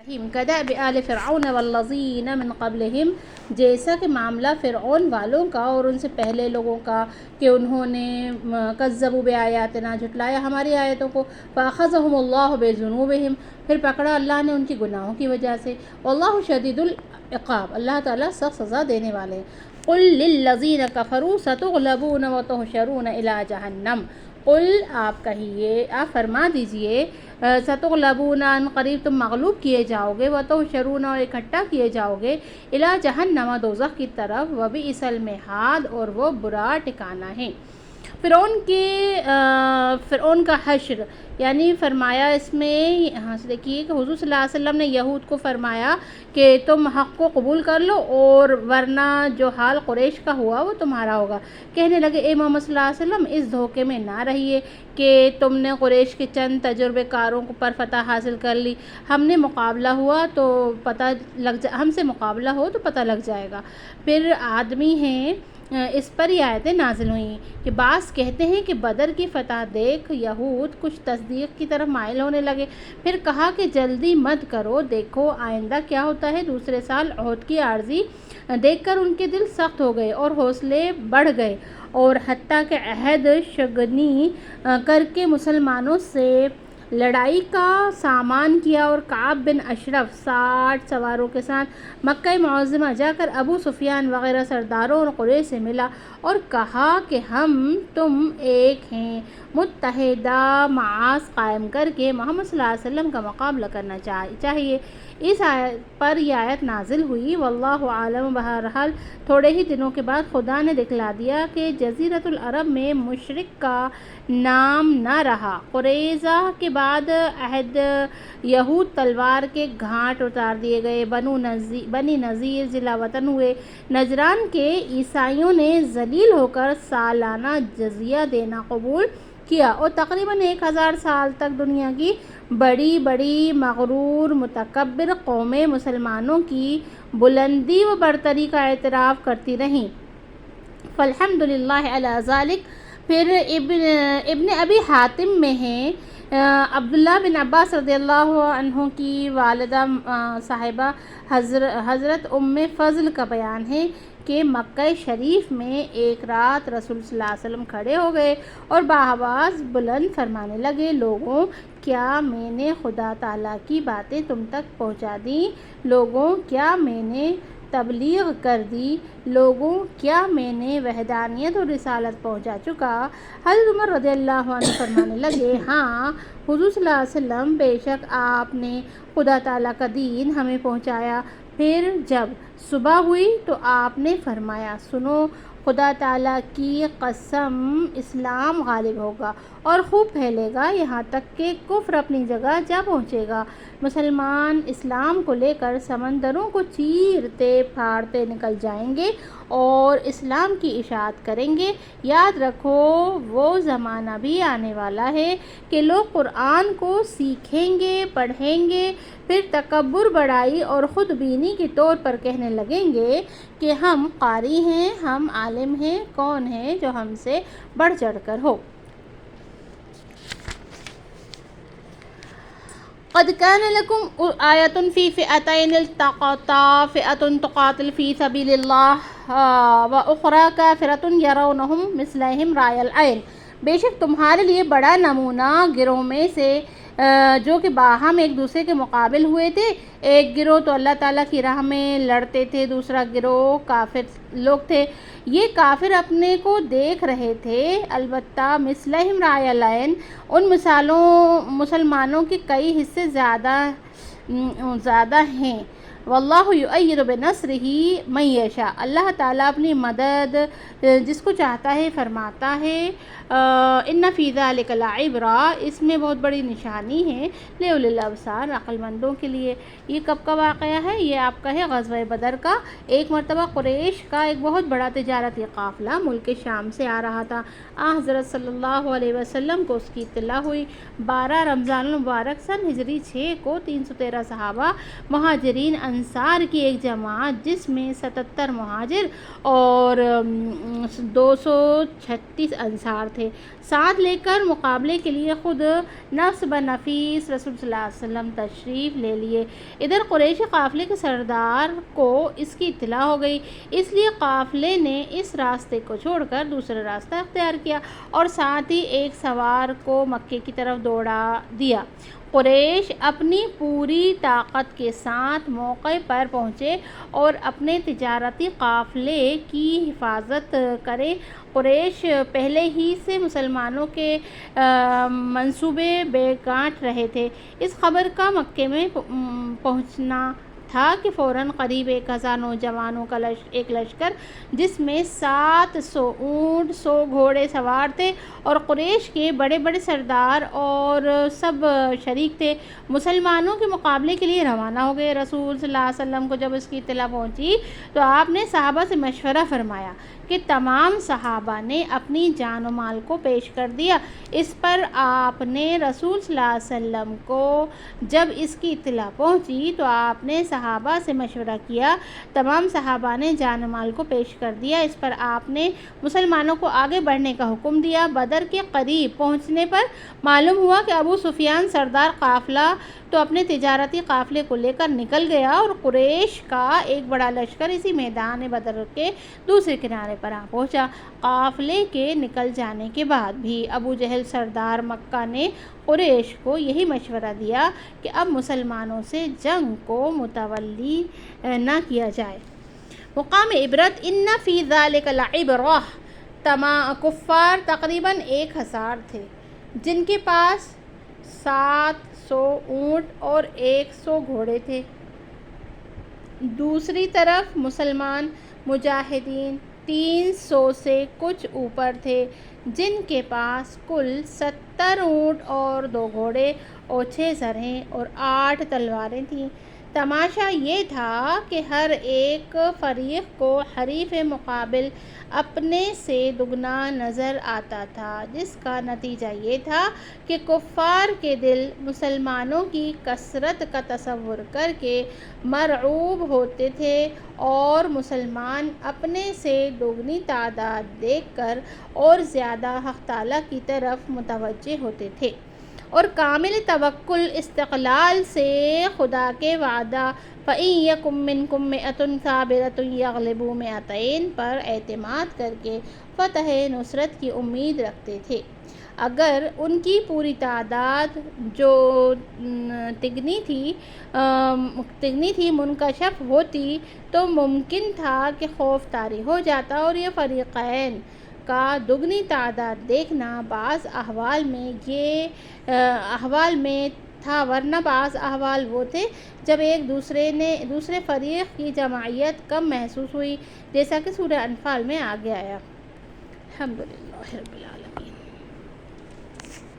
کدأب آل فرعون والذین من قبلہم، جیسا کہ معاملہ فرعون والوں کا اور ان سے پہلے لوگوں کا کہ انہوں نے کذبوا بآیاتنا، جھٹلایا ہماری آیتوں کو، فأخذہم اللہ بذنوبہم، پھر پکڑا اللہ نے ان کی گناہوں کی وجہ سے، واللہ شدید العقاب، اللہ تعالیٰ سخت سزا دینے والے ہیں۔ قل للذین کفروا ستغلبون وتحشرون الی جہنم، قل آپ کہیے، آپ فرما دیجئے، ستغلبون ان قریب تم مغلوب کیے جاؤ گے، وتحشرون اور اکٹھا کیے جاؤ گے، الی جہنم دوزخ کی طرف، وبئس المہاد اور وہ برا ٹھکانہ ہے۔ فرعون کا حشر یعنی فرمایا اس میں یہاں سے دیکھیے کہ حضور صلی اللہ علیہ وسلم نے یہود کو فرمایا کہ تم حق کو قبول کر لو اور ورنہ جو حال قریش کا ہوا وہ تمہارا ہوگا۔ کہنے لگے اے محمد صلی اللہ علیہ وسلم اس دھوکے میں نہ رہیے کہ تم نے قریش کے چند تجربے کاروں پر فتح حاصل کر لی، ہم سے مقابلہ ہو تو پتہ لگ جائے گا۔ پھر آدمی ہیں اس پر یہ آیتیں نازل ہوئیں کہ بعض کہتے ہیں کہ بدر کی فتح دیکھ یہود کچھ تصدیق کی طرف مائل ہونے لگے، پھر کہا کہ جلدی مت کرو، دیکھو آئندہ کیا ہوتا ہے۔ دوسرے سال احد کی عارضی دیکھ کر ان کے دل سخت ہو گئے اور حوصلے بڑھ گئے، اور حتیٰ کہ عہد شکنی کر کے مسلمانوں سے لڑائی کا سامان کیا، اور کعب بن اشرف 60 سواروں کے ساتھ مکہ معظمہ جا کر ابو سفیان وغیرہ سرداروں اور قریش سے ملا اور کہا کہ ہم تم ایک ہیں، متحدہ معاذ قائم کر کے محمد صلی اللہ علیہ وسلم کا مقابلہ کرنا چاہیے۔ اس آیت پر یہ آیت نازل ہوئی، واللہ عالم۔ بہرحال تھوڑے ہی دنوں کے بعد خدا نے دکھلا دیا کہ جزیرۃ العرب میں مشرک کا نام نہ رہا۔ قریظہ کے بعد عہد یہود تلوار کے گھاٹ اتار دیے گئے، بنی نذیر ضلع وطن ہوئے، نجران کے عیسائیوں نے ذلیل ہو کر سالانہ جزیہ دینا قبول کیا، اور تقریباً 1000 سال تک دنیا کی بڑی بڑی مغرور متکبر قومیں مسلمانوں کی بلندی و برتری کا اعتراف کرتی رہیں، فالحمدللہ علی ذالک۔ پھر ابن ابی حاتم میں ہیں، عبداللہ بن عباس رضی اللہ عنہ کی والدہ صاحبہ حضرت ام فضل کا بیان ہے کہ مکہ شریف میں ایک رات رسول صلی اللہ علیہ وسلم کھڑے ہو گئے اور بآواز بلند فرمانے لگے، لوگوں کیا میں نے خدا تعالیٰ کی باتیں تم تک پہنچا دیں؟ لوگوں کیا میں نے تبلیغ کر دی؟ لوگوں کیا میں نے وحدانیت اور رسالت پہنچا چکا؟ حضرت عمر رضی اللہ عنہ فرمانے لگے، ہاں حضور صلی اللہ علیہ وسلم، بے شک آپ نے خدا تعالیٰ کا دین ہمیں پہنچایا۔ پھر جب صبح ہوئی تو آپ نے فرمایا، سنو خدا تعالیٰ کی قسم، اسلام غالب ہوگا اور خوب پھیلے گا یہاں تک کہ کفر اپنی جگہ جا پہنچے گا۔ مسلمان اسلام کو لے کر سمندروں کو چیرتے پھاڑتے نکل جائیں گے اور اسلام کی اشاعت کریں گے۔ یاد رکھو وہ زمانہ بھی آنے والا ہے کہ لوگ قرآن کو سیکھیں گے، پڑھیں گے، پھر تکبر، بڑائی اور خود بینی کے طور پر کہنے لگیں گے کہ ہم قاری ہیں، ہم عالم ہیں، کون ہے جو ہم سے بڑھ چڑھ کر ہو۔ قد كان لكم آية في فئتين التقتا فئة تقاتل في سبيل الله وأخرى كافرة يرونهم مثلهم رأي العين، بے شک تمہارے لیے بڑا نمونہ گروہ میں سے جو کہ باہم ایک دوسرے کے مقابل ہوئے تھے، ایک گروہ تو اللہ تعالیٰ کی راہ میں لڑتے تھے، دوسرا گروہ کافر لوگ تھے۔ یہ کافر اپنے کو دیکھ رہے تھے، البتہ مثلہم رأی العین، ان مسلمانوں کے کئی حصے زیادہ ہیں۔ واللہ یؤید بنصرہ من یشاء، اللہ تعالیٰ اپنی مدد جس کو چاہتا ہے فرماتا ہے۔ ان فی ذلک لعبرہ، اس میں بہت بڑی نشانی ہے، لأولی الابصار، عقل مندوں کے لیے۔ یہ کب کا واقعہ ہے؟ یہ آپ کا ہے غزوہ بدر کا۔ ایک مرتبہ قریش کا ایک بہت بڑا تجارتی قافلہ ملک شام سے آ رہا تھا، حضرت صلی اللہ علیہ وسلم کو اس کی اطلاع ہوئی۔ 12 رمضان المبارک سن ہجری 6 کو 313 صحابہ، مہاجرین، انصار کی ایک جماعت جس میں 77 مہاجر اور 236 انصار تھے ساتھ لے کر مقابلے کے لیے خود نفس بنفیس رسول صلی اللہ علیہ وسلم تشریف لے لیے۔ ادھر قریشی قافلے کے سردار کو اس کی اطلاع ہو گئی، اس لیے قافلے نے اس راستے کو چھوڑ کر دوسرا راستہ اختیار کیا اور ساتھ ہی ایک سوار کو مکے کی طرف دوڑا دیا۔ قریش اپنی پوری طاقت کے ساتھ موقع پر پہنچے اور اپنے تجارتی قافلے کی حفاظت کرے۔ قریش پہلے ہی سے مسلمانوں کے منصوبے بے گانٹ رہے تھے۔ اس خبر کا مکے میں پہنچنا تھا کہ فوراً قریب 1000 نوجوانوں کا ایک لشکر جس میں 700 اونٹ 100 گھوڑے سوار تھے اور قریش کے بڑے بڑے سردار اور سب شریک تھے مسلمانوں کے مقابلے کے لیے روانہ ہو گئے۔ رسول صلی اللہ علیہ وسلم کو جب اس کی اطلاع پہنچی تو آپ نے صحابہ سے مشورہ فرمایا کہ تمام صحابہ نے اپنی جان و مال کو پیش کر دیا۔ اس پر آپ نے رسول صلی اللہ علیہ وسلم کو جب اس کی اطلاع پہنچی تو آپ نے صحابہ سے مشورہ کیا، تمام صحابہ نے جان و مال کو پیش کر دیا۔ اس پر آپ نے مسلمانوں کو آگے بڑھنے کا حکم دیا۔ بدر کے قریب پہنچنے پر معلوم ہوا کہ ابو سفیان سردار قافلہ تو اپنے تجارتی قافلے کو لے کر نکل گیا اور قریش کا ایک بڑا لشکر اسی میدان بدر کے دوسرے کنارے پر آ پہنچا۔ قافلے کے نکل جانے کے بعد بھی ابو جہل سردار مکہ نے قریش کو یہی مشورہ دیا کہ اب مسلمانوں سے جنگ کو متولی نہ کیا جائے۔ مقام عبرت ان فی ذلک لعبرہ، کفار تقریباً 1000 تھے جن کے پاس 700 اونٹ اور 100 گھوڑے تھے۔ دوسری طرف مسلمان مجاہدین 300 سے کچھ اوپر تھے جن کے پاس کل 70 اونٹ اور 2 گھوڑے اور 6 سرہیں اور 8 تلواریں تھیں۔ تماشا یہ تھا کہ ہر ایک فریق کو حریف مقابل اپنے سے دگنا نظر آتا تھا، جس کا نتیجہ یہ تھا کہ کفار کے دل مسلمانوں کی کثرت کا تصور کر کے مرعوب ہوتے تھے اور مسلمان اپنے سے دوگنی تعداد دیکھ کر اور زیادہ حق تعالیٰ کی طرف متوجہ ہوتے تھے اور کامل توکل استقلال سے خدا کے وعدہ فَإِن يَكُن مِّنكُم مِّائَةٌ صَابِرَةٌ يَغْلِبُوا مِائَتَيْنِ پر اعتماد کر کے فتح نصرت کی امید رکھتے تھے۔ اگر ان کی پوری تعداد جو تگنی تھی منکشف ہوتی تو ممکن تھا کہ خوف طاری ہو جاتا اور یہ فریقین کا دگنی تعداد دیکھنا بعض احوال میں تھا، ورنہ بعض احوال وہ تھے جب ایک دوسرے فریق کی جماعیت کم محسوس ہوئی، جیسا کہ سورہ انفال میں آگے آیا۔ الحمدللہ رب العالمین۔